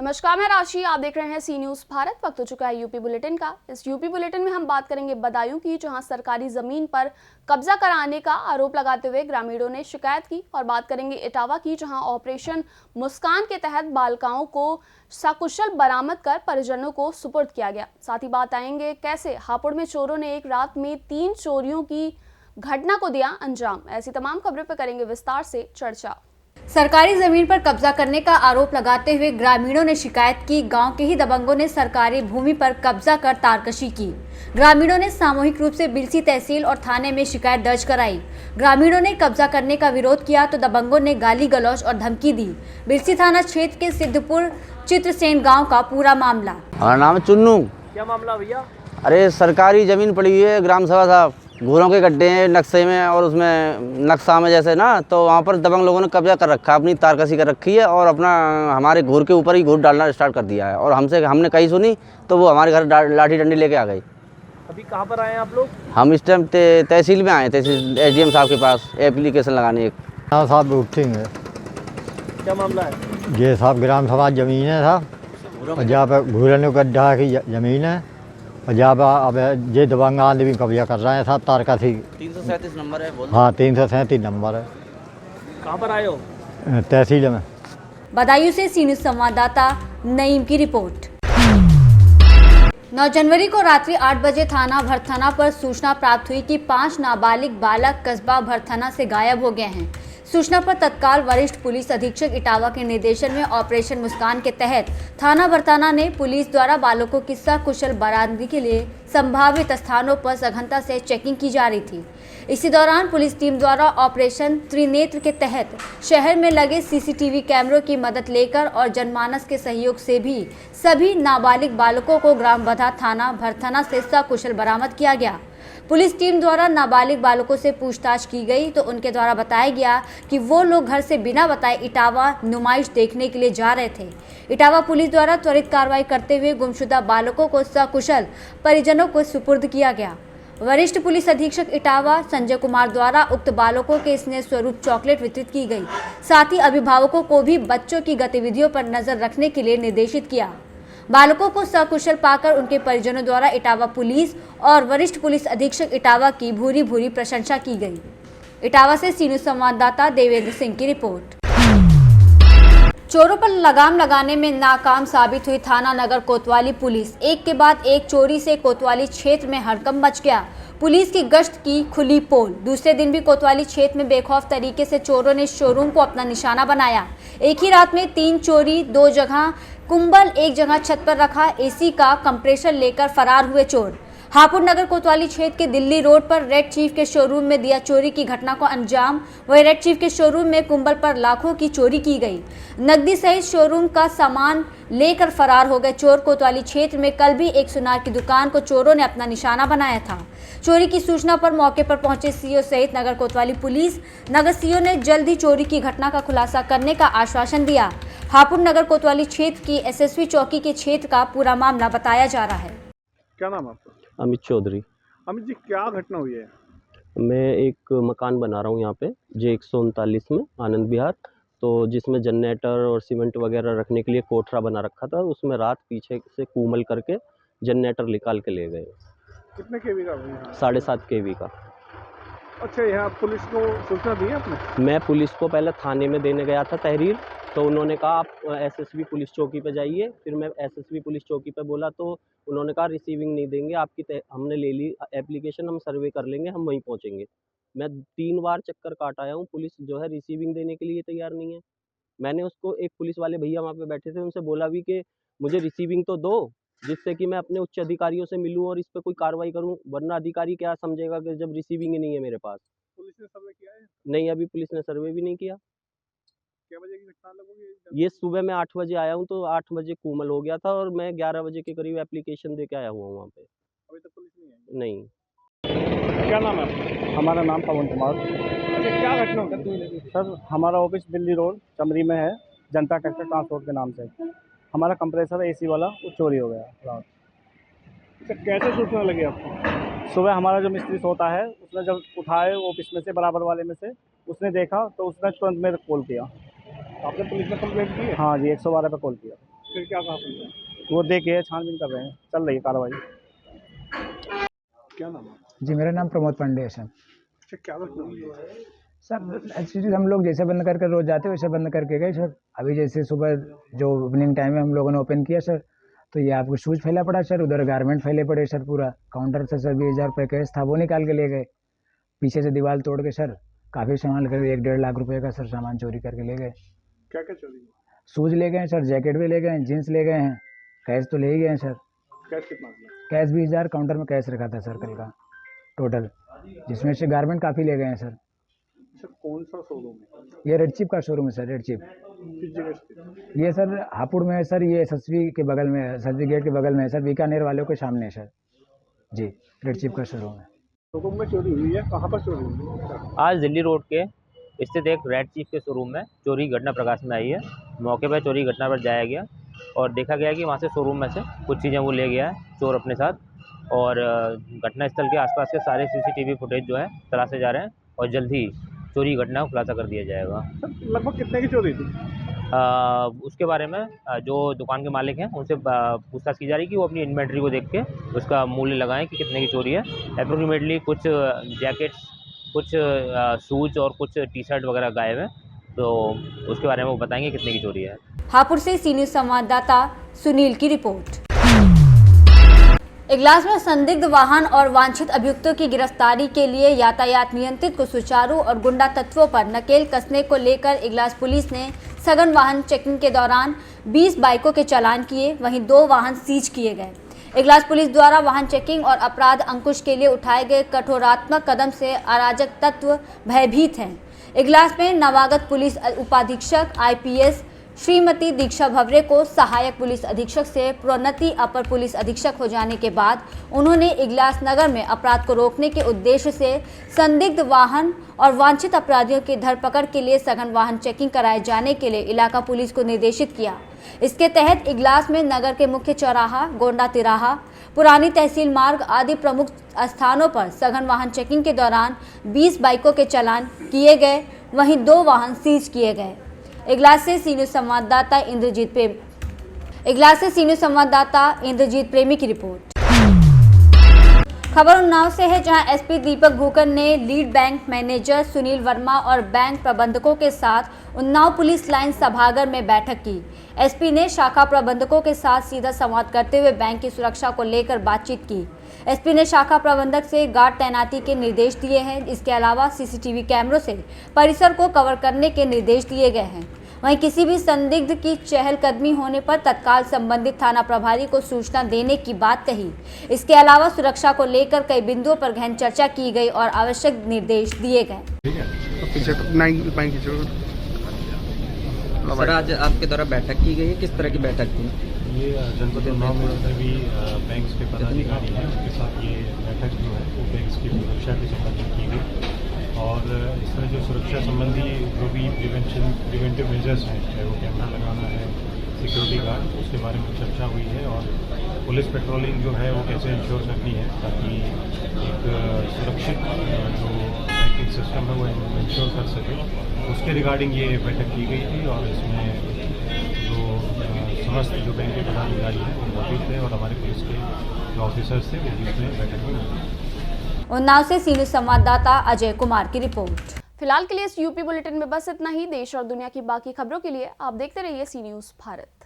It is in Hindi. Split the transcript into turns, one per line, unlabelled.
नमस्कार, मैं राशि। आप देख रहे हैं सी न्यूज़ भारत। वक्त हो चुका है यूपी बुलेटिन का। इस यूपी बुलेटिन में हम बात करेंगे बदायूं की, जहां सरकारी जमीन पर कब्जा कराने का आरोप लगाते हुए ग्रामीणों ने शिकायत की, और बात करेंगे इटावा की, जहां ऑपरेशन मुस्कान के तहत बालिकाओं को सकुशल बरामद कर परिजनों को सुपुर्द किया गया। साथ ही बात आएंगे कैसे हापुड़ में चोरों ने एक रात में 3 चोरियों की घटना को दिया अंजाम। ऐसी तमाम खबरों पर करेंगे विस्तार से चर्चा।
सरकारी जमीन पर कब्जा करने का आरोप लगाते हुए ग्रामीणों ने शिकायत की। गांव के ही दबंगों ने सरकारी भूमि पर कब्जा कर तारकशी की। ग्रामीणों ने सामूहिक रूप से बिलसी तहसील और थाने में शिकायत दर्ज कराई। ग्रामीणों ने कब्जा करने का विरोध किया तो दबंगों ने गाली गलौज और धमकी दी। बिलसी थाना क्षेत्र के सिद्धपुर चित्रसेन गाँव का पूरा मामला।
हमारा नाम है चुन्नू।
क्या मामला भैया?
अरे सरकारी ज़मीन पड़ी हुई है, ग्राम सभा साहब, घूरों के गड्ढे हैं नक्शे में, और उसमें नक्शा में जैसे ना, तो वहाँ पर दबंग लोगों ने कब्जा कर रखा, अपनी तारकशी कर रखी है, और अपना हमारे घूर के ऊपर ही घूर डालना स्टार्ट कर दिया है। और हमने कहीं सुनी तो वो हमारे घर लाठी डंडी लेके आ गई।
अभी कहाँ पर आए हैं आप लोग?
हम इस टाइम तहसील में आए, तहसील SDM साहब के पास एप्लीकेशन लगाने। एक
साहब उठेंगे।
क्या मामला है?
ये साहब ग्राम सभा ज़मीन है साहब, जहाँ पर घूरने गड्ढा की ज़मीन है, और जहाँ पर अब ये दबंग आदमी कब्जा कर रहे हैं साहब तारकशी।
337 नंबर है।
हाँ 337 नंबर है।
कहाँ पर आए हो?
तहसील में।
बदायूं से सी न्यूज़ संवाददाता नईम की रिपोर्ट। 9 जनवरी को रात्रि 8 बजे थाना भरथना पर सूचना प्राप्त हुई कि 5 नाबालिग बालक कस्बा भरथना से गायब हो गए हैं। सूचना पर तत्काल वरिष्ठ पुलिस अधीक्षक इटावा के निर्देशन में ऑपरेशन मुस्कान के तहत थाना भरथना ने पुलिस द्वारा बालकों की सकुशल बरामदगी के लिए संभावित स्थानों पर सघनता से चेकिंग की जा रही थी। इसी दौरान पुलिस टीम द्वारा ऑपरेशन त्रिनेत्र के तहत शहर में लगे CCTV कैमरों की मदद लेकर और जनमानस के सहयोग से भी सभी नाबालिग बालकों को ग्राम बधा थाना भरथना से सकुशल बरामद किया गया। पुलिस टीम द्वारा नाबालिग बालकों से पूछताछ की गई तो उनके द्वारा बताया गया कि वो लोग घर से बिना बताए इटावा नुमाइश देखने के लिए जा रहे थे। इटावा पुलिस द्वारा त्वरित कार्रवाई करते हुए गुमशुदा बालकों को सकुशल परिजनों को सुपुर्द किया गया। वरिष्ठ पुलिस अधीक्षक इटावा संजय कुमार द्वारा उक्त बालकों के स्नेह स्वरूप चॉकलेट वितरित की गई। साथ ही अभिभावकों को भी बच्चों की गतिविधियों पर नजर रखने के लिए निर्देशित किया। बालकों को सकुशल पाकर उनके परिजनों द्वारा इटावा पुलिस और वरिष्ठ पुलिस अधीक्षक इटावा की भूरी भूरी प्रशंसा की गई। इटावा से सी न्यूज़ संवाददाता देवेंद्र सिंह की रिपोर्ट। चोरों पर लगाम लगाने में नाकाम साबित हुई थाना नगर कोतवाली पुलिस। एक के बाद एक चोरी से कोतवाली क्षेत्र में हड़कंप मच गया। पुलिस की गश्त की खुली पोल। दूसरे दिन भी कोतवाली क्षेत्र में बेखौफ तरीके से चोरों ने शोरूम को अपना निशाना बनाया। एक ही रात में 3 चोरी, 2 जगह कुंबल, एक जगह छत पर रखा AC का कंप्रेसर लेकर फरार हुए चोर। हापुड़ नगर कोतवाली क्षेत्र के दिल्ली रोड पर रेड चीफ के शोरूम में दिया चोरी की घटना को अंजाम। वही रेड चीफ के शोरूम में कुंबल पर लाखों की चोरी की गई। नकदी सहित शोरूम का सामान लेकर फरार हो गए चोर। कोतवाली क्षेत्र में कल भी एक सुनार की दुकान को चोरों ने अपना निशाना बनाया था। चोरी की सूचना पर मौके पर पहुंचे CO सहित नगर कोतवाली पुलिस। नगर CO ने जल्द ही चोरी की घटना का खुलासा करने का आश्वासन दिया। हापुड़ नगर कोतवाली क्षेत्र की SSV चौकी के क्षेत्र का पूरा मामला बताया जा रहा है।
क्या नाम है आपका?
अमित चौधरी।
अमित जी, क्या घटना हुई है?
मैं एक मकान बना रहा हूँ यहाँ पे J139 में आनंद विहार, तो जिसमें जनरेटर और सीमेंट वगैरह रखने के लिए कोठरा बना रखा था। उसमें रात पीछे से कूमल करके जनरेटर निकाल के ले गए।
कितने kV का?
7.5 kV का।
अच्छा, यहाँ पुलिस को सूचना दी है आपने?
मैं पुलिस को पहले थाने में देने गया था तहरीर, तो उन्होंने कहा आप SSV पुलिस चौकी पे जाइए। फिर मैं SSV पुलिस चौकी पे बोला तो उन्होंने कहा रिसीविंग नहीं देंगे आपकी, हमने ले ली एप्लीकेशन, हम सर्वे कर लेंगे, हम वहीं पहुंचेंगे। मैं 3 बार चक्कर काट आया हूँ, पुलिस जो है रिसीविंग देने के लिए तैयार नहीं है। मैंने उसको, एक पुलिस वाले भैया वहाँ पे बैठे थे, उनसे बोला भी कि मुझे रिसीविंग तो दो, जिससे कि मैं अपने उच्च अधिकारियों से मिलूँ और इस पर कोई कार्रवाई करूँ, वरना अधिकारी क्या समझेगा कि जब रिसीविंग ही नहीं है मेरे पास।
पुलिस ने सर्वे किया है?
नहीं, अभी पुलिस ने सर्वे भी नहीं किया।
क्या बजे की घटना लगभग?
ये सुबह मैं 8 बजे आया हूँ, तो 8 बजे कूमल हो गया था और मैं 11 बजे के करीब एप्लीकेशन दे के आया हुआ हूँ वहाँ पे।
अभी तक पुलिस नहीं आई?
नहीं।
क्या नाम है आपका?
हमारा नाम पवन कुमार।
अच्छा, क्या घटना हुई?
सर, हमारा ऑफिस दिल्ली रोड चमरी में है, जनता ट्रैक्टर ट्रांसपोर्ट के नाम से। हमारा कंप्रेसर AC वाला वो चोरी हो गया रात।
अच्छा, कैसे सूचना लगी आपको?
सुबह हमारा जो मिस्त्री सोता है उसने जब उठाए ऑफिस में से बराबर वाले में से, उसने देखा तो उसने तुरंत मेरे को कॉल किया।
आपने पुलिस में कंप्लेंट की है?
हाँ जी, 112 पे कॉल किया।
फिर क्या कहा पुलिस ने?
वो देखे छानबीन कर रहे हैं, चल रही है कार्रवाई।
क्या नाम है?
जी, मेरा नाम प्रमोद पांडे है सर।
अच्छा, क्या घटना हुई है?
सर एक्चुअली हम लोग जैसे बंद करके रोज जाते वैसे बंद करके गए सर। अभी जैसे सुबह जो इवनिंग टाइम में हम लोगों ने ओपन किया सर, तो ये आपको शूज़ फैला पड़ा सर, उधर गारमेंट फैले पड़े सर। पूरा काउंटर से सर 20,000 रुपये कैश था, वो निकाल के ले गए। पीछे से दीवार तोड़ के सर काफ़ी सामान कर 1-1.5 लाख रुपये का सर सामान चोरी करके ले गए।
क्या क्या चोरी हुआ?
शूज़ ले गए हैं सर, जैकेट भी ले गए हैं, जीन्स ले गए हैं, कैश तो ले ही गए हैं सर।
कैश कितना था?
कैश 20,000 काउंटर में कैश रखा था सर कल का टोटल, जिसमें से गारमेंट काफ़ी ले गए हैं सर।
सर कौन सा शोरूम है?
ये रेड चिप का शोरूम है सर, रेड चिप।
किस जगह स्थित?
ये सर हापुड़ में है सर, ये एसएसबी के बगल में है, एसएसबी गेट के बगल में है सर, बीकानेर वालों के सामने है सर। जी, रेड चिप का शोरूम है।
शोरूम में चोरी हुई है, कहाँ पर चोरी हुई है?
आज दिल्ली रोड के स्थित एक रेड चीफ के शोरूम में चोरी की घटना प्रकाश में आई है। मौके पर चोरी की घटना पर जाया गया और देखा गया कि वहाँ से शोरूम में से कुछ चीज़ें वो ले गया है चोर अपने साथ, और घटनास्थल के आसपास के सारे सीसीटीवी फुटेज जो है तलाशे जा रहे हैं और जल्द ही चोरी की घटना को खुलासा कर दिया जाएगा।
सर लगभग कितने की चोरी थी?
उसके बारे में जो दुकान के मालिक हैं उनसे पूछताछ की जा रही है कि वो अपनी इन्वेंट्री को देख के उसका मूल्य लगाएं कि कितने की चोरी है। अप्रोक्सीमेटली कुछ जैकेट्स, कुछ शूज और कुछ टी शर्ट वगैरह गायब हैं, तो उसके बारे में वो बताएंगे कितने की चोरी है।
हापुड़ से सी न्यूज़ संवाददाता सुनील की रिपोर्ट। इगलास में संदिग्ध वाहन और वांछित अभियुक्तों की गिरफ्तारी के लिए यातायात नियंत्रित को सुचारू और गुंडा तत्वों पर नकेल कसने को लेकर इगलास पुलिस ने सघन वाहन चेकिंग के दौरान 20 बाइकों के चालान किए, वहीं 2 वाहन सीज किए गए। इगलास पुलिस द्वारा वाहन चेकिंग और अपराध अंकुश के लिए उठाए गए कठोरात्मक कदम से अराजक तत्व भयभीत हैं। इगलास में नवागत पुलिस उपाधीक्षक IPS श्रीमती दीक्षा भवरे को सहायक पुलिस अधीक्षक से प्रोन्नति अपर पुलिस अधीक्षक हो जाने के बाद उन्होंने इगलास नगर में अपराध को रोकने के उद्देश्य से संदिग्ध वाहन और वांछित अपराधियों की धरपकड़ के लिए सघन वाहन चेकिंग कराए जाने के लिए इलाका पुलिस को निर्देशित किया। इसके तहत इगलास में नगर के मुख्य चौराहा, गोंडा तिराहा, पुरानी तहसील मार्ग आदि प्रमुख स्थानों पर सघन वाहन चेकिंग के दौरान 20 बाइकों के चालान किए गए, वहीं 2 वाहन सीज किए गए। इगलास से सी न्यूज़ संवाददाता इंद्रजीत प्रेमी की रिपोर्ट। खबर उन्नाव से है, जहां एसपी दीपक भूकर ने lead bank manager Sunil Verma और बैंक प्रबंधकों के साथ उन्नाव पुलिस लाइन सभागार में बैठक की। एसपी ने शाखा प्रबंधकों के साथ सीधा संवाद करते हुए बैंक की सुरक्षा को लेकर बातचीत की। एसपी ने शाखा प्रबंधक से गार्ड तैनाती के निर्देश दिए हैं। इसके अलावा सीसीटीवी कैमरों से परिसर को कवर करने के निर्देश दिए गए हैं। वहीं किसी भी संदिग्ध की चहलकदमी होने पर तत्काल संबंधित थाना प्रभारी को सूचना देने की बात कही। इसके अलावा सुरक्षा को लेकर कई बिंदुओं पर गहन चर्चा की गई और आवश्यक निर्देश दिए गए।
सर, आज आपके द्वारा बैठक की गई है, किस तरह की बैठक थी?
ये जनपद उन्नाव में जितने भी बैंक्स के पदाधिकारी हैं उनके साथ ये बैठक जो है वो बैंक्स की सुरक्षा के संबंधित की गई, और इस तरह जो सुरक्षा संबंधी जो भी प्रिवेंटिव मेजर्स हैं, चाहे वो कैमरा लगाना है, सिक्योरिटी गार्ड, उसके बारे में चर्चा हुई है। और पुलिस पेट्रोलिंग जो है वो कैसे इंश्योर करनी है ताकि एक सुरक्षित जो बैंकिंग सिस्टम है वो इंश्योर कर सके, उसके रिगार्डिंग ये बैठक की गई थी। और इसमें जो समस्त जो बैंक के पदाधिकारी हैं वो मौजूद थे और हमारे पुलिस के जो ऑफिसर्स थे वो भी इसमें बैठक में।
उन्नाव से सी न्यूज़ संवाददाता अजय कुमार की रिपोर्ट।
फिलहाल के लिए इस यूपी बुलेटिन में बस इतना ही। देश और दुनिया की बाकी खबरों के लिए आप देखते रहिए सी न्यूज़ भारत।